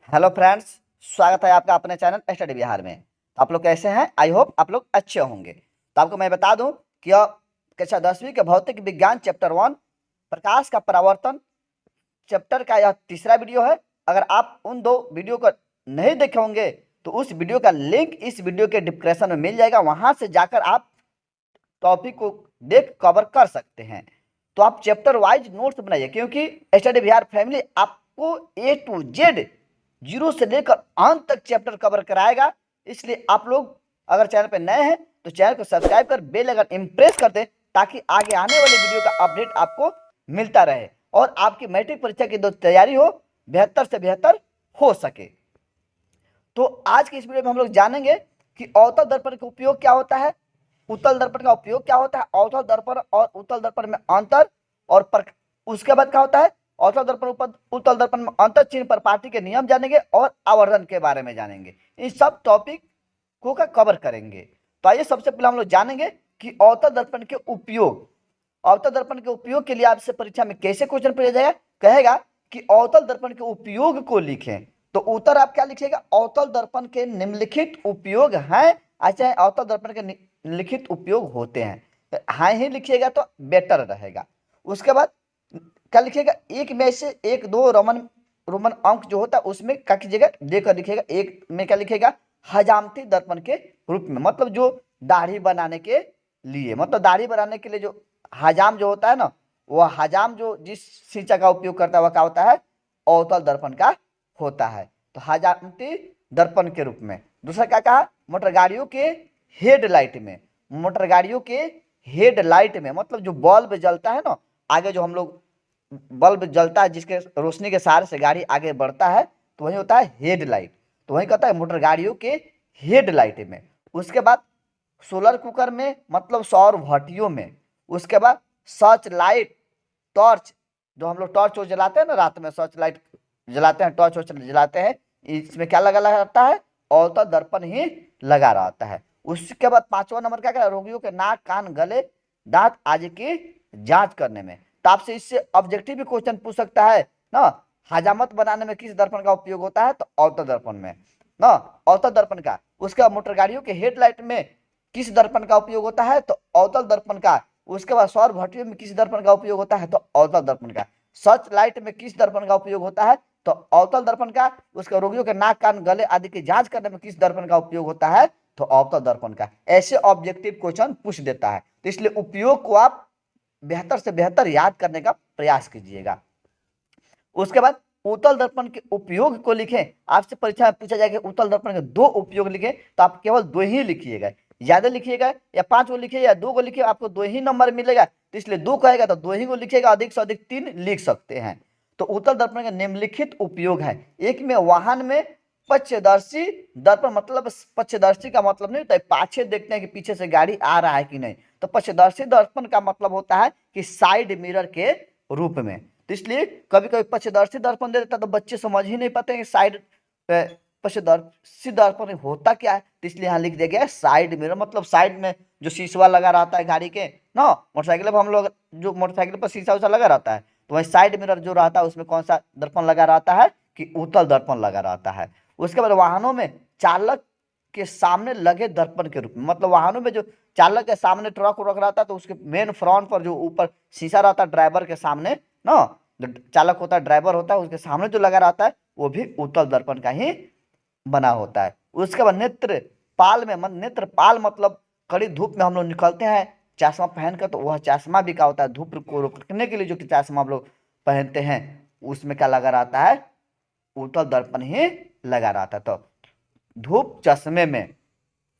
Hello friends, स्वागत है आपका अपने चैनल स्टडी बिहार में। तो आप लोग कैसे हैं? आई होप आप लोग अच्छे होंगे। तो आपको मैं बता दूं कि कक्षा 10वीं के भौतिक विज्ञान चैप्टर 1 प्रकाश का परावर्तन चैप्टर का यह तीसरा वीडियो है। अगर आप उन दो वीडियो को नहीं देखे होंगे तो उस वीडियो का लिंक इस वीडियो के डिस्क्रिप्शन में मिल जाएगा, वहां से जाकर आप टॉपिक को देख कवर कर सकते हैं। तो आप चैप्टर वाइज नोट्स बनाइए, क्योंकि स्टडी बिहार फैमिली आपको ए टू जेड 0 से लेकर अंत तक चैप्टर कवर कराएगा। इसलिए आप लोग अगर चैनल पर नए हैं तो चैनल को सब्सक्राइब कर बेल आइकन इम्प्रेस कर दें, ताकि आगे आने वाले वीडियो का अपडेट आपको मिलता रहे और आपकी मैट्रिक परीक्षा की जो तैयारी हो बेहतर से बेहतर हो सके। तो आज की इस वीडियो में हम लोग जानेंगे कि अवतल दर्पण का उपयोग क्या होता है, उत्तल दर्पण का उपयोग क्या होता है, अवतल दर्पण और उत्तल दर्पण में अंतर, और उसके बाद क्या होता है अवतल दर्पण उत्तल दर्पण में अंतर चिन्ह पर पार्टी के नियम जानेंगे और आवर्धन के बारे में जानेंगे। इन सब टॉपिक को का कवर करेंगे। तो आइए सबसे पहले हम लोग जानेंगे कि अवतल दर्पण के उपयोग। अवतल दर्पण के उपयोग के लिए आपसे परीक्षा में कैसे क्वेश्चन पूछा जाएगा, कहेगा कि अवतल दर्पण के उपयोग को लिखें। तो उत्तर आप क्या लिखिएगा, अवतल दर्पण के निम्नलिखित उपयोग हैं, अच्छा अवतल दर्पण के निम्नलिखित उपयोग होते हैं, हाँ ही लिखिएगा तो बेटर रहेगा। उसके बाद क्या लिखिएगा, एक में से एक दो रोमन अंक जो होता है उसमें क्या कीजिएगा देकर लिखिएगा। एक में क्या लिखिएगा, हजामती दर्पण के रूप में, मतलब जो दाढ़ी बनाने के लिए, मतलब दाढ़ी बनाने के लिए जो हजाम जो होता है ना, वह हजाम जो जिस सिंचा का उपयोग करता है वह क्या होता है, अवतल दर्पण का होता है। तो हजामती दर्पण के रूप में। दूसरा क्या कहा, मोटर गाड़ियों के हेडलाइट में, मोटर गाड़ियों के हेडलाइट में, मतलब जो बल्ब जलता है ना, आगे जो हम लोग बल्ब जलता है जिसके रोशनी के सहारे से गाड़ी आगे बढ़ता है, तो वही होता है हेडलाइट। तो वही कहता है मोटर गाड़ियों के हेडलाइट में। उसके बाद सोलर कुकर में, मतलब सौर भट्टियों में। उसके बाद सर्च लाइट, टॉर्च, जो हम लोग टॉर्च जलाते हैं ना रात में, सर्च लाइट जलाते हैं, टॉर्च जलाते हैं, इसमें क्या लगा रहता है, अवतल दर्पण ही लगा रहता है। उसके बाद 5वां नंबर क्या, रोगियों के नाक कान गले दांत आदि की जांच करने में। तो आपसे इससे ऑब्जेक्टिव भी क्वेश्चन पूछ सकता है ना, हजामत बनाने में किस दर्पण का उपयोग होता है, तो अवतल दर्पण में ना, अवतल दर्पण का। उसके बाद मोटर गाड़ियों के हेडलाइट में किस दर्पण का उपयोग होता है, तो अवतल दर्पण का। उसके बाद सौर भट्टियों में किस दर्पण का उपयोग होता है, तो अवतल दर्पण का। सर्च लाइट में किस दर्पण का उपयोग होता है, तो अवतल दर्पण का। उसके रोगियों के नाक कान गले आदि की जांच करने में किस दर्पण का उपयोग होता है, तो अवतल दर्पण का। ऐसे ऑब्जेक्टिव क्वेश्चन पूछ देता है, तो इसलिए उपयोग को आप बेहतर से बेहतर याद करने का प्रयास कीजिएगा। उसके बाद उत्तल दर्पण के उपयोग को लिखें। आपसे परीक्षा में पूछा जाएगा उत्तल दर्पण के 2 उपयोग लिखें, तो आप केवल 2 ही लिखिएगा, ज्यादा लिखिएगा या 5 को लिखिए या 2 को लिखिए, आपको 2 ही नंबर मिलेगा। तो इसलिए 2 कहेगा तो 2 ही को लिखिएगा, अधिक से अधिक 3 लिख सकते हैं। तो उत्तल दर्पण के निम्नलिखित उपयोग है। एक में वाहन में पक्षदर्शी दर्पण, मतलब पक्षदर्शी का मतलब नहीं होता है पाछे देखते हैं कि पीछे से गाड़ी आ रहा है कि नहीं, तो पक्षदर्शी दर्पण का मतलब होता है कि साइड मिरर के रूप में। तो इसलिए कभी कभी पक्षदर्शी दर्पण दे देता तो बच्चे समझ ही नहीं पाते कि साइड पक्षदर्शी दर्पण होता क्या है। तो इसलिए यहाँ लिख दिया गया है साइड मिरर, मतलब साइड में जो शीशा लगा रहता है गाड़ी के ना, मोटरसाइकिल पर हम लोग जो मोटरसाइकिल पर शीशा उसा लगा रहता है, तो वही साइड मिरर जो रहता है उसमें कौन सा दर्पण लगा रहता है, कि उत्तल दर्पण लगा रहता है। उसके बाद वाहनों में चालक के सामने लगे दर्पण के रूप में, मतलब वाहनों में जो चालक के सामने ट्रक उरक रहता है तो उसके मेन फ्रंट पर जो ऊपर शीशा रहता है ड्राइवर के सामने ना, जो चालक होता है ड्राइवर होता है उसके सामने जो लगा रहता है वो भी उत्तल दर्पण का ही बना होता है। उसके बाद नेत्र पाल में, नेत्र पाल मतलब कड़ी धूप में हम लोग निकलते हैं चश्मा पहनकर, तो वह चश्मा भी क्या होता है, धूप को रोकने के लिए जो चश्मा हम लोग पहनते हैं उसमें क्या लगा रहता है, उत्तल दर्पण ही लगा रहता है। तो धूप चश्मे में।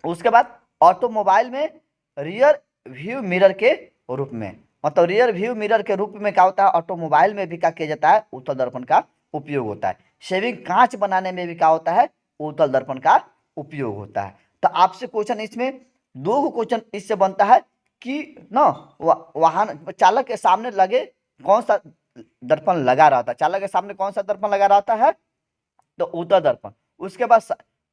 उसके बाद ऑटोमोबाइल में रियर व्यू मिरर के रूप में, मतलब रियर व्यू मिरर के रूप में क्या होता है, ऑटोमोबाइल में भी क्या किया जाता है, उत्तल दर्पण का उपयोग होता है। शेविंग कांच बनाने में भी क्या होता है, उत्तल दर्पण का उपयोग होता है। तो आपसे क्वेश्चन इसमें 2 क्वेश्चन इससे बनता है कि ना वाहन चालक के सामने लगे कौन सा दर्पण लगा रहता है, चालक के सामने कौन सा दर्पण लगा रहता है, तो उत्तल दर्पण। उसके बाद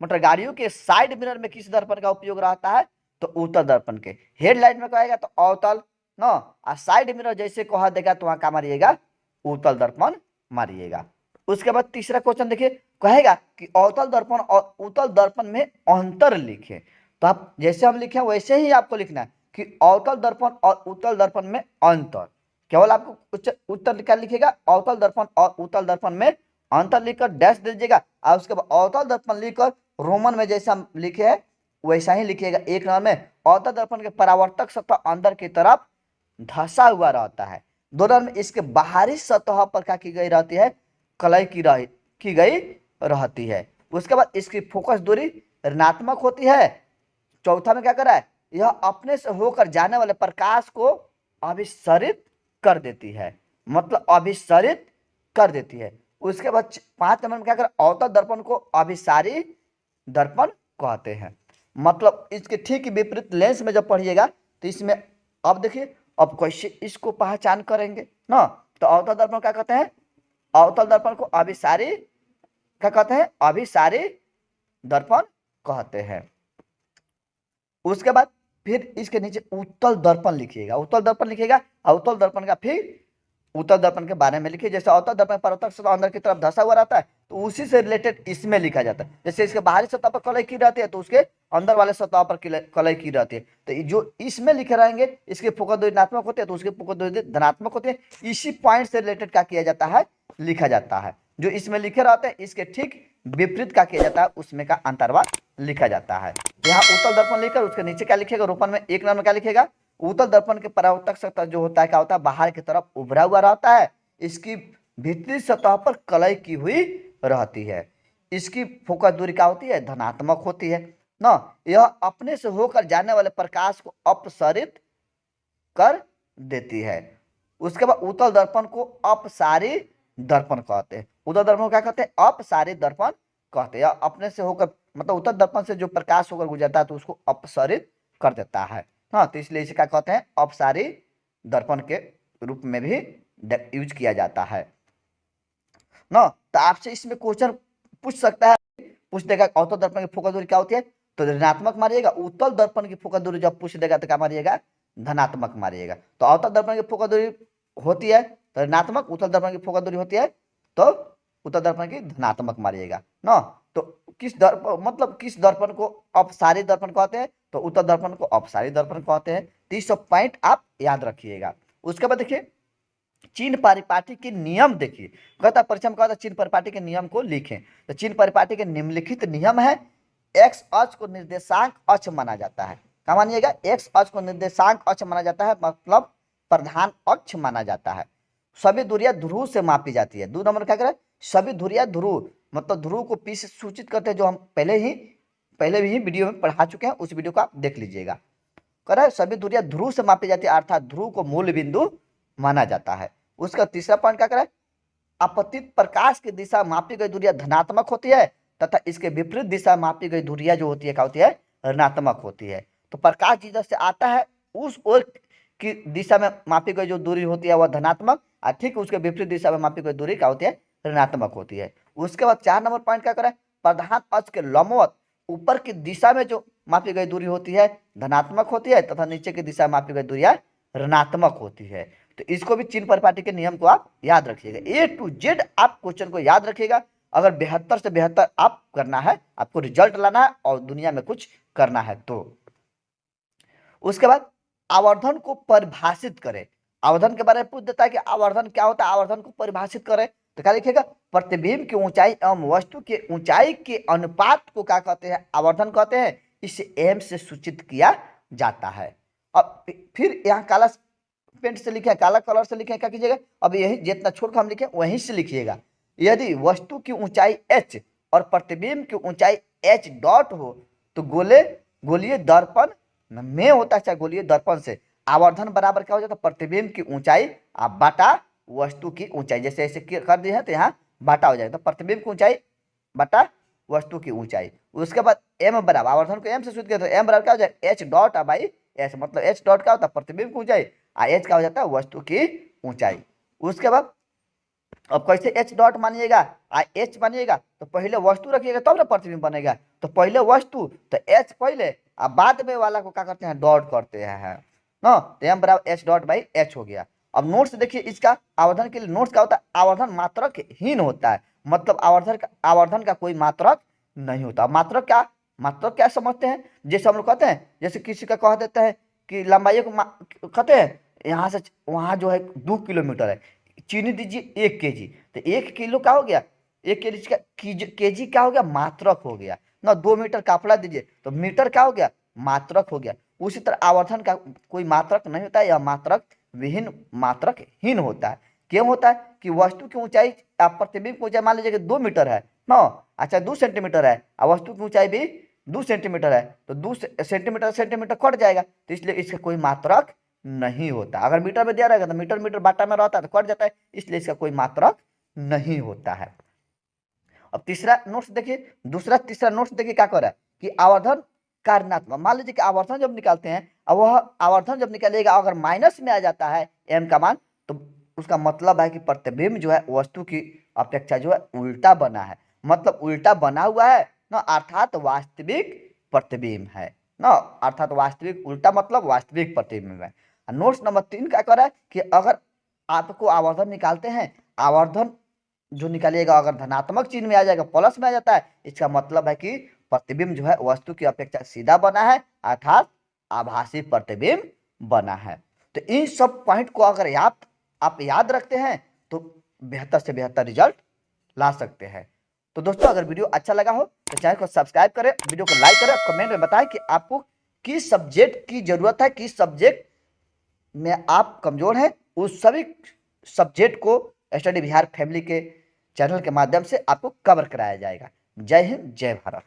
मोटर गाड़ियों के साइड मिरर में किस दर्पण का उपयोग रहता है, तो उत्तल दर्पण के। हेडलाइट में कहेगा तो अवतल ना, और साइड मिरर जैसे कहा देगा तो वहां क्या मारिएगा, उत्तल दर्पण मारिएगा। उसके बाद तीसरा क्वेश्चन देखिए, कहेगा कि अवतल दर्पण और उत्तल दर्पण में अंतर लिखे। तो आप जैसे हम लिखे वैसे ही आपको लिखना है कि अवतल दर्पण और उत्तल दर्पण में अंतर। केवल आपको उत्तर क्या लिखेगा, अवतल दर्पण और उत्तल दर्पण में अंतर लिखकर डैश दे दीजिएगा और उसके बाद अवतल दर्पण लिखकर रोमन में जैसा हम लिखे हैं वैसा ही लिखिएगा। एक नंबर में अवतल दर्पण के परावर्तक सतह अंदर की तरफ धंसा हुआ रहता है। दो नंबर में इसके बाहरी सतह पर क्या की गई रहती है, कलई की गई रहती है। उसके बाद इसकी फोकस दूरी ऋणात्मक होती है। चौथा में क्या कर रहा है, यह अपने से होकर जाने वाले प्रकाश को अभिसरित कर देती है, मतलब अभिसरित कर देती है। उसके बाद 5 नंबर में क्या कर, अवतल दर्पण को अभिसारी दर्पण कहते हैं। मतलब इसके ठीक विपरीत लेंस में जब पढ़िएगा तो इसमें अब देखिए अब कैसे इसको पहचान करेंगे ना। तो अवतल दर्पण क्या कहते हैं, अवतल दर्पण को अभिसारी क्या कहते हैं, अभिसारी दर्पण कहते हैं। उसके बाद फिर इसके नीचे उत्तल दर्पण लिखिएगा, उत्तल दर्पण लिखिएगा। अवतल दर्पण का फिर उत्तल दर्पण के बारे में लिखिए। जैसे अवतल दर्पण परावर्तक सतह अंदर की तरफ धंसा हुआ रहता है तो उसी से रिलेटेड इसमें लिखा जाता है। जैसे इसके बाहरी सतह पर कलई की रहती है तो उसके अंदर वाले सतह पर कलई की रहती है। तो जो इसमें लिखे रहेंगे इसके फोकस दूरी ऋणात्मक होती है तो उसके फोकस दूरी धनात्मक होती है। इसी पॉइंट से रिलेटेड क्या किया जाता है, लिखा जाता है। जो इसमें लिखे रहते हैं इसके ठीक विपरीत क्या किया जाता है, उसमें का अंतर्वाद लिखा जाता है। यहाँ उत्तल दर्पण लिखकर उसके नीचे क्या लिखेगा, रोपण में 1 नंबर में क्या लिखेगा, उत्तल दर्पण के परावर्तक सतह जो होता है क्या होता है, बाहर की तरफ उभरा हुआ रहता है। इसकी भीतरी सतह पर कलई की हुई रहती है। इसकी फोकस दूरी क्या होती है, धनात्मक होती है ना। यह अपने से होकर जाने वाले प्रकाश को अपसरित कर देती है। उसके बाद उत्तल दर्पण को अपसारी दर्पण कहते हैं। उत्तल दर्पण को क्या कहते हैं, अपसारी दर्पण कहते हैं। अपने से होकर मतलब उत्तल दर्पण से जो प्रकाश होकर गुजरता है तो उसको अपसरित कर देता है। हाँ, तो इसलिए इसे क्या कहते हैं, अपसारी दर्पण के रूप में भी यूज किया जाता है ना। तो आपसे इसमें क्वेश्चन पूछ सकता है, पूछ देगा अवतल दर्पण की फोकस दूरी क्या होती है, तो ऋणात्मक मारिएगा। उत्तल दर्पण की फोकस दूरी जब पूछ देगा तो क्या मारिएगा, धनात्मक मारिएगा। तो अवतल दर्पण की फोकस दूरी होती है तो ऋणात्मक, उत्तल दर्पण की फोकस दूरी होती है तो उत्तल दर्पण की धनात्मक मारिएगा ना। तो किस दर्पण मतलब किस दर्पण को अपसारी दर्पण कहते हैं, तो उत्तल दर्पण को अपसारी दर्पण कहते हैं। तो इस सब पॉइंट आप याद रखिएगा। उसके बाद देखिए चिन्ह परिपाटी के नियम देखिए, कहता परीक्षा में कहता चिन्ह परिपाटी के नियम को लिखें। तो चिन्ह परिपाटी के निम्नलिखित नियम है। एक्स अक्ष को निर्देशांक अक्ष माना जाता है। क्या मानिएगा, एक्स अक्ष को निर्देशांक अक्ष माना जाता है, मतलब प्रधान अक्ष माना जाता है। सभी दूरियां ध्रुव से मापी जाती है। 2 नंबर क्या करें, सभी दूरियां ध्रुव मतलब ध्रुव को पी से सूचित करते हैं, जो हम पहले भी वीडियो में पढ़ा चुके हैं, उस वीडियो को आप देख लीजिएगा। कह रहा है सभी दूरियां ध्रुव से मापी जाती है, अर्थात ध्रुव को मूल बिंदु माना जाता है। उसका तीसरा पॉइंट क्या करे, आपतित प्रकाश की दिशा मापी गई दूरियां धनात्मक होती है तथा इसके विपरीत दिशा मापी गई दूरियां जो होती है क्या होती है, ऋणात्मक होती है। तो प्रकाश जिधर से आता है उस ओर की दिशा में मापी गई जो दूरी होती है वह धनात्मक, और ठीक उसके विपरीत दिशा में मापी गई दूरी क्या होती है, ऋणात्मक होती है। उसके बाद 4 नंबर पॉइंट क्या करें, प्रधान अक्ष के लंबवत ऊपर की दिशा में जो मापी गई दूरी होती है धनात्मक होती है तथा नीचे की दिशा में मापी गई दूरियां ऋणात्मक होती है। तो इसको भी चिन्ह परिपाटी के नियम को आप याद रखिएगा। A to Z आप क्वेश्चन को याद रखिएगा। अगर 72 से 72 आप करना है, आपको रिजल्ट लाना है और दुनिया में कुछ करना है तो। उसके बाद आवर्धन को परिभाषित करें। आवर्धन के बारे में पूछ देता है कि आवर्धन क्या होता है, आवर्धन को परिभाषित करें तो क्या लिखेगा, प्रतिबिंब की ऊंचाई एवं वस्तु की ऊंचाई के अनुपात को क्या कहते हैं, आवर्धन कहते हैं। इसे एम से सूचित किया जाता है। अब फिर यहाँ काला पेंट से लिखे, काला कलर से लिखे, क्या कीजिएगा, अब यही जितना छोड़कर हम लिखे वहीं से लिखिएगा। यदि वस्तु की ऊंचाई h और प्रतिबिंब की ऊंचाई h डॉट हो तो गोलीय दर्पण में होता है, चाहे गोलीय दर्पण से आवर्धन बराबर क्या हो जाता है, प्रतिबिंब की ऊंचाई बटा वस्तु की ऊंचाई। जैसे ऐसे कर दिए हैं तो यहाँ बाटा हो जाएगा, तो प्रतिबिंब की ऊंचाई बटा वस्तु की ऊंचाई। उसके बाद m बराबर, आवर्धन को m से सूचित किया तो m बराबर क्या हो जाएगा, h डॉट बाई s, मतलब h डॉट क्या होता है, प्रतिबिंब की ऊंचाई, h क्या हो जाता है, वस्तु की ऊंचाई। उसके बाद अब कैसे h डॉट मानिएगा, h मानिएगा तो पहले वस्तु रखिएगा तब ना प्रतिबिंब बनेगा। तो पहले वस्तु तो h पहले, अब बाद में वाला को क्या करते हैं, डॉट करते हैं ना। तो m बराबर h डॉट बाई h हो गया। अब नोट्स देखिए, इसका आवर्धन के लिए नोट्स क्या होता है, आवर्धन मात्रक हीन होता है, मतलब आवर्धन का कोई मात्रक नहीं होता। मात्रक क्या समझते हैं? जैसे हम लोग कहते हैं, जैसे किसी का कह देते हैं कि लंबाई को कहते हैं यहाँ से वहाँ जो है 2 किलोमीटर है, चीनी दीजिए 1 kg, तो 1 किलो क्या हो गया, 1 kg का केजी क्या हो गया, मात्रक हो गया ना। 2 मीटर कपड़ा दीजिए तो मीटर क्या हो गया, मात्रक हो गया। उसी तरह आवर्धन का कोई मात्रक नहीं होता है, यह मात्रकहीन होता है। क्यों होता है कि वस्तु की ऊंचाई, प्रतिबिंब की ऊंचाई मान लीजिए कि 2 मीटर है ना, अच्छा 2 सेंटीमीटर है, और वस्तु की ऊंचाई भी 2 सेंटीमीटर है, तो 2 सेंटीमीटर सेंटीमीटर कट जाएगा, तो इसलिए इसका कोई मात्रक नहीं होता। अगर मीटर में दिया रहेगा तो मीटर मीटर बाटा में रहता है तो कट जाता है, इसलिए इसका कोई मात्रक नहीं होता है। अब तीसरा नोट्स देखिए, तीसरा नोट्स देखिए क्या कर रहा है कि आवर्धन का ऋणात्मक, मान लीजिए कि आवर्धन जब निकालते हैं, अब वह आवर्धन जब निकलेगा अगर माइनस में आ जाता है m का मान, तो उसका मतलब है कि प्रतिबिंब जो है वस्तु की अपेक्षा जो है उल्टा बना है, मतलब उल्टा बना हुआ है ना, अर्थात वास्तविक प्रतिबिंब है ना, अर्थात वास्तविक, उल्टा मतलब वास्तविक प्रतिबिंब है। नोट्स नंबर 3 क्या कर रहा है कि अगर आपको आवर्धन निकालते हैं, आवर्धन जो निकालिएगा अगर धनात्मक चिन्ह में आ जाएगा, प्लस में आ जाता है, इसका मतलब है कि प्रतिबिंब जो है वस्तु की अपेक्षा सीधा बना है, अर्थात आभासी प्रतिबिंब बना है। तो इन सब पॉइंट को अगर आप याद रखते हैं तो बेहतर से बेहतर रिजल्ट ला सकते हैं। तो दोस्तों अगर वीडियो अच्छा लगा हो तो चैनल को सब्सक्राइब करें, वीडियो को लाइक करें, कमेंट में बताएं कि आपको किस सब्जेक्ट की जरूरत है, किस सब्जेक्ट में आप कमजोर हैं, उस सभी सब्जेक्ट को स्टडी बिहार फैमिली के चैनल के माध्यम से आपको कवर कराया जाएगा। जय हिंद, जय भारत।